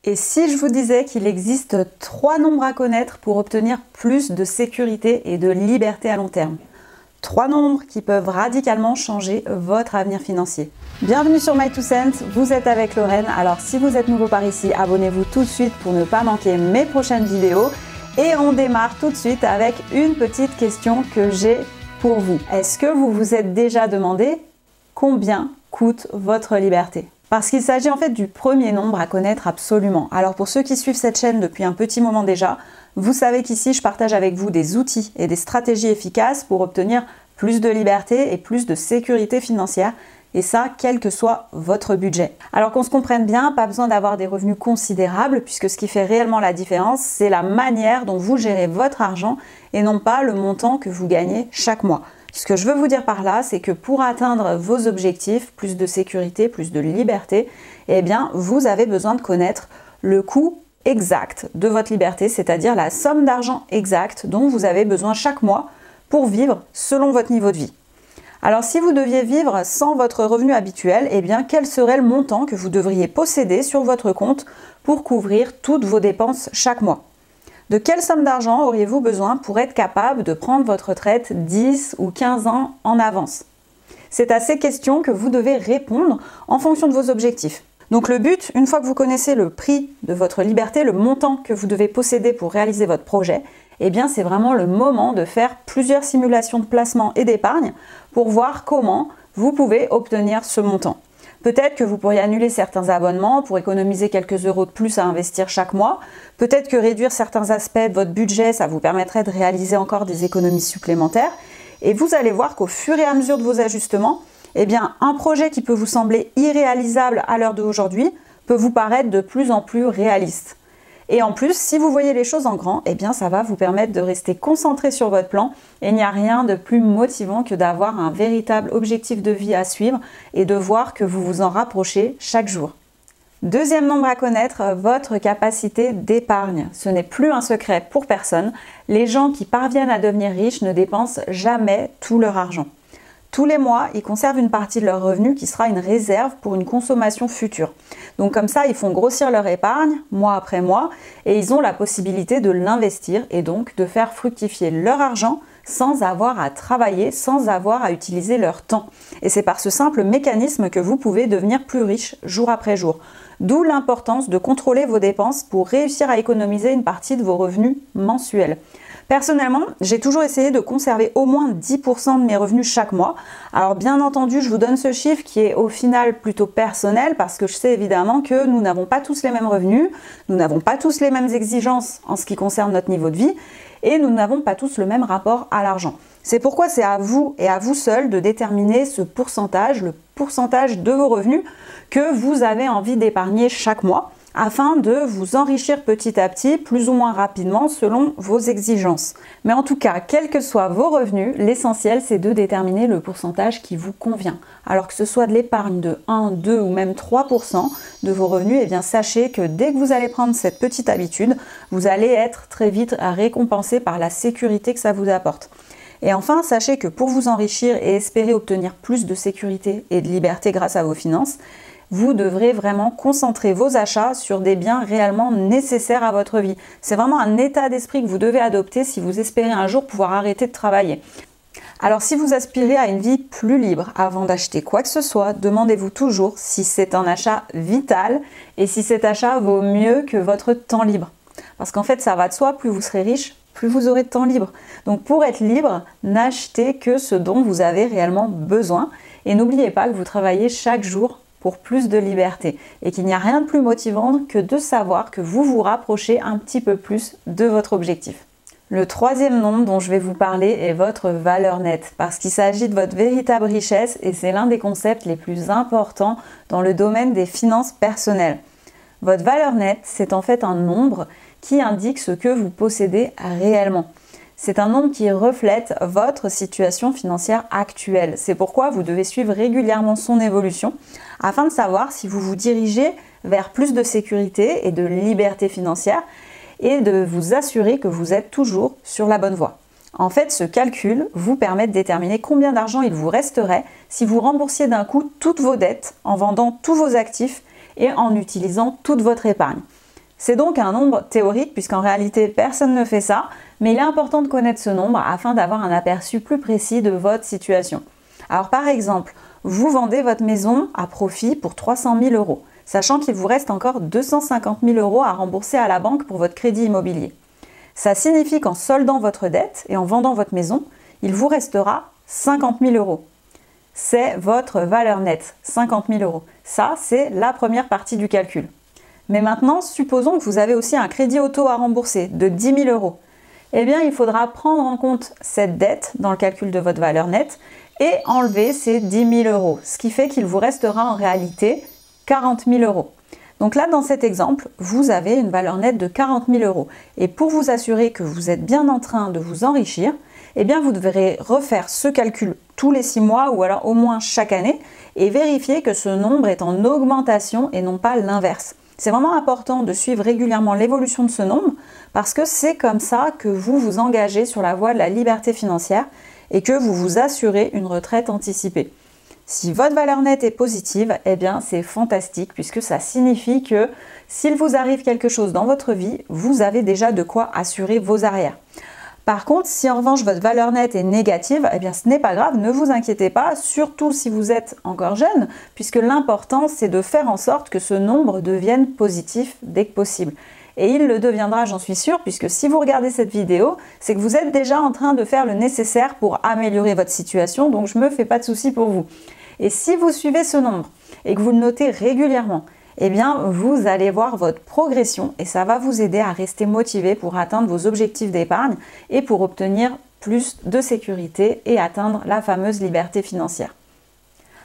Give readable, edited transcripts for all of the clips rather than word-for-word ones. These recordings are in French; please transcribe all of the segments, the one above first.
Et si je vous disais qu'il existe 3 nombres à connaître pour obtenir plus de sécurité et de liberté à long terme? 3 nombres qui peuvent radicalement changer votre avenir financier. Bienvenue sur My 2 Cents, vous êtes avec Lorraine. Alors si vous êtes nouveau par ici, abonnez-vous tout de suite pour ne pas manquer mes prochaines vidéos. Et on démarre tout de suite avec une petite question que j'ai pour vous. Est-ce que vous vous êtes déjà demandé combien coûte votre liberté? Parce qu'il s'agit en fait du premier nombre à connaître absolument. Alors pour ceux qui suivent cette chaîne depuis un petit moment déjà, vous savez qu'ici je partage avec vous des outils et des stratégies efficaces pour obtenir plus de liberté et plus de sécurité financière. Et ça, quel que soit votre budget. Alors qu'on se comprenne bien, pas besoin d'avoir des revenus considérables, puisque ce qui fait réellement la différence, c'est la manière dont vous gérez votre argent et non pas le montant que vous gagnez chaque mois. Ce que je veux vous dire par là, c'est que pour atteindre vos objectifs, plus de sécurité, plus de liberté, eh bien, vous avez besoin de connaître le coût exact de votre liberté, c'est-à-dire la somme d'argent exacte dont vous avez besoin chaque mois pour vivre selon votre niveau de vie. Alors si vous deviez vivre sans votre revenu habituel, eh bien quel serait le montant que vous devriez posséder sur votre compte pour couvrir toutes vos dépenses chaque mois? De quelle somme d'argent auriez-vous besoin pour être capable de prendre votre retraite 10 ou 15 ans en avance? C'est à ces questions que vous devez répondre en fonction de vos objectifs. Donc le but, une fois que vous connaissez le prix de votre liberté, le montant que vous devez posséder pour réaliser votre projet, eh bien c'est vraiment le moment de faire plusieurs simulations de placement et d'épargne pour voir comment vous pouvez obtenir ce montant. Peut-être que vous pourriez annuler certains abonnements pour économiser quelques euros de plus à investir chaque mois. Peut-être que réduire certains aspects de votre budget, ça vous permettrait de réaliser encore des économies supplémentaires. Et vous allez voir qu'au fur et à mesure de vos ajustements, eh bien, un projet qui peut vous sembler irréalisable à l'heure d'aujourd'hui peut vous paraître de plus en plus réaliste. Et en plus, si vous voyez les choses en grand, eh bien, ça va vous permettre de rester concentré sur votre plan. Et il n'y a rien de plus motivant que d'avoir un véritable objectif de vie à suivre et de voir que vous vous en rapprochez chaque jour. Deuxième nombre à connaître, votre capacité d'épargne. Ce n'est plus un secret pour personne. Les gens qui parviennent à devenir riches ne dépensent jamais tout leur argent. Tous les mois, ils conservent une partie de leur revenu qui sera une réserve pour une consommation future. Donc comme ça, ils font grossir leur épargne mois après mois et ils ont la possibilité de l'investir et donc de faire fructifier leur argent sans avoir à travailler, sans avoir à utiliser leur temps. Et c'est par ce simple mécanisme que vous pouvez devenir plus riche jour après jour. D'où l'importance de contrôler vos dépenses pour réussir à économiser une partie de vos revenus mensuels. Personnellement, j'ai toujours essayé de conserver au moins 10% de mes revenus chaque mois. Alors bien entendu, je vous donne ce chiffre qui est au final plutôt personnel parce que je sais évidemment que nous n'avons pas tous les mêmes revenus, nous n'avons pas tous les mêmes exigences en ce qui concerne notre niveau de vie et nous n'avons pas tous le même rapport à l'argent. C'est pourquoi c'est à vous et à vous seul de déterminer ce pourcentage, le pourcentage de vos revenus que vous avez envie d'épargner chaque mois, afin de vous enrichir petit à petit, plus ou moins rapidement, selon vos exigences. Mais en tout cas, quels que soient vos revenus, l'essentiel c'est de déterminer le pourcentage qui vous convient. Alors que ce soit de l'épargne de 1, 2 ou même 3% de vos revenus, eh bien sachez que dès que vous allez prendre cette petite habitude, vous allez être très vite récompensé par la sécurité que ça vous apporte. Et enfin, sachez que pour vous enrichir et espérer obtenir plus de sécurité et de liberté grâce à vos finances, vous devrez vraiment concentrer vos achats sur des biens réellement nécessaires à votre vie. C'est vraiment un état d'esprit que vous devez adopter si vous espérez un jour pouvoir arrêter de travailler. Alors si vous aspirez à une vie plus libre, avant d'acheter quoi que ce soit, demandez-vous toujours si c'est un achat vital et si cet achat vaut mieux que votre temps libre. Parce qu'en fait, ça va de soi, plus vous serez riche, plus vous aurez de temps libre. Donc pour être libre, n'achetez que ce dont vous avez réellement besoin. Et n'oubliez pas que vous travaillez chaque jour pour plus de liberté et qu'il n'y a rien de plus motivant que de savoir que vous vous rapprochez un petit peu plus de votre objectif. Le troisième nombre dont je vais vous parler est votre valeur nette parce qu'il s'agit de votre véritable richesse et c'est l'un des concepts les plus importants dans le domaine des finances personnelles. Votre valeur nette, c'est en fait un nombre qui indique ce que vous possédez réellement. C'est un nombre qui reflète votre situation financière actuelle. C'est pourquoi vous devez suivre régulièrement son évolution afin de savoir si vous vous dirigez vers plus de sécurité et de liberté financière et de vous assurer que vous êtes toujours sur la bonne voie. En fait, ce calcul vous permet de déterminer combien d'argent il vous resterait si vous remboursiez d'un coup toutes vos dettes en vendant tous vos actifs et en utilisant toute votre épargne. C'est donc un nombre théorique puisqu'en réalité personne ne fait ça, mais il est important de connaître ce nombre afin d'avoir un aperçu plus précis de votre situation. Alors par exemple, vous vendez votre maison à profit pour 300 000 €, sachant qu'il vous reste encore 250 000 € à rembourser à la banque pour votre crédit immobilier. Ça signifie qu'en soldant votre dette et en vendant votre maison, il vous restera 50 000 €. C'est votre valeur nette, 50 000 €. Ça, c'est la première partie du calcul. Mais maintenant, supposons que vous avez aussi un crédit auto à rembourser de 10 000 €. Eh bien, il faudra prendre en compte cette dette dans le calcul de votre valeur nette et enlever ces 10 000 €, ce qui fait qu'il vous restera en réalité 40 000 €. Donc là, dans cet exemple, vous avez une valeur nette de 40 000 €. Et pour vous assurer que vous êtes bien en train de vous enrichir, eh bien, vous devrez refaire ce calcul tous les 6 mois ou alors au moins chaque année et vérifier que ce nombre est en augmentation et non pas l'inverse. C'est vraiment important de suivre régulièrement l'évolution de ce nombre parce que c'est comme ça que vous vous engagez sur la voie de la liberté financière et que vous vous assurez une retraite anticipée. Si votre valeur nette est positive, eh bien c'est fantastique puisque ça signifie que s'il vous arrive quelque chose dans votre vie, vous avez déjà de quoi assurer vos arrières. Par contre, si en revanche votre valeur nette est négative, eh bien ce n'est pas grave, ne vous inquiétez pas, surtout si vous êtes encore jeune, puisque l'important c'est de faire en sorte que ce nombre devienne positif dès que possible. Et il le deviendra, j'en suis sûre, puisque si vous regardez cette vidéo, c'est que vous êtes déjà en train de faire le nécessaire pour améliorer votre situation, donc je ne me fais pas de soucis pour vous. Et si vous suivez ce nombre et que vous le notez régulièrement, eh bien, vous allez voir votre progression et ça va vous aider à rester motivé pour atteindre vos objectifs d'épargne et pour obtenir plus de sécurité et atteindre la fameuse liberté financière.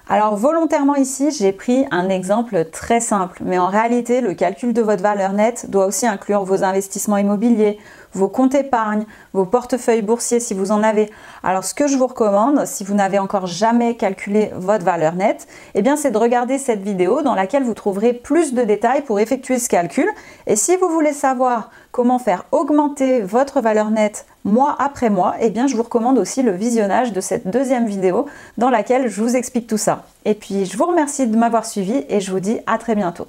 Alors volontairement ici, j'ai pris un exemple très simple, mais en réalité, le calcul de votre valeur nette doit aussi inclure vos investissements immobiliers, vos comptes épargne, vos portefeuilles boursiers si vous en avez. Alors ce que je vous recommande, si vous n'avez encore jamais calculé votre valeur nette, eh bien c'est de regarder cette vidéo dans laquelle vous trouverez plus de détails pour effectuer ce calcul. Et si vous voulez savoir comment faire augmenter votre valeur nette mois après mois, eh bien je vous recommande aussi le visionnage de cette deuxième vidéo dans laquelle je vous explique tout ça. Et puis je vous remercie de m'avoir suivi et je vous dis à très bientôt.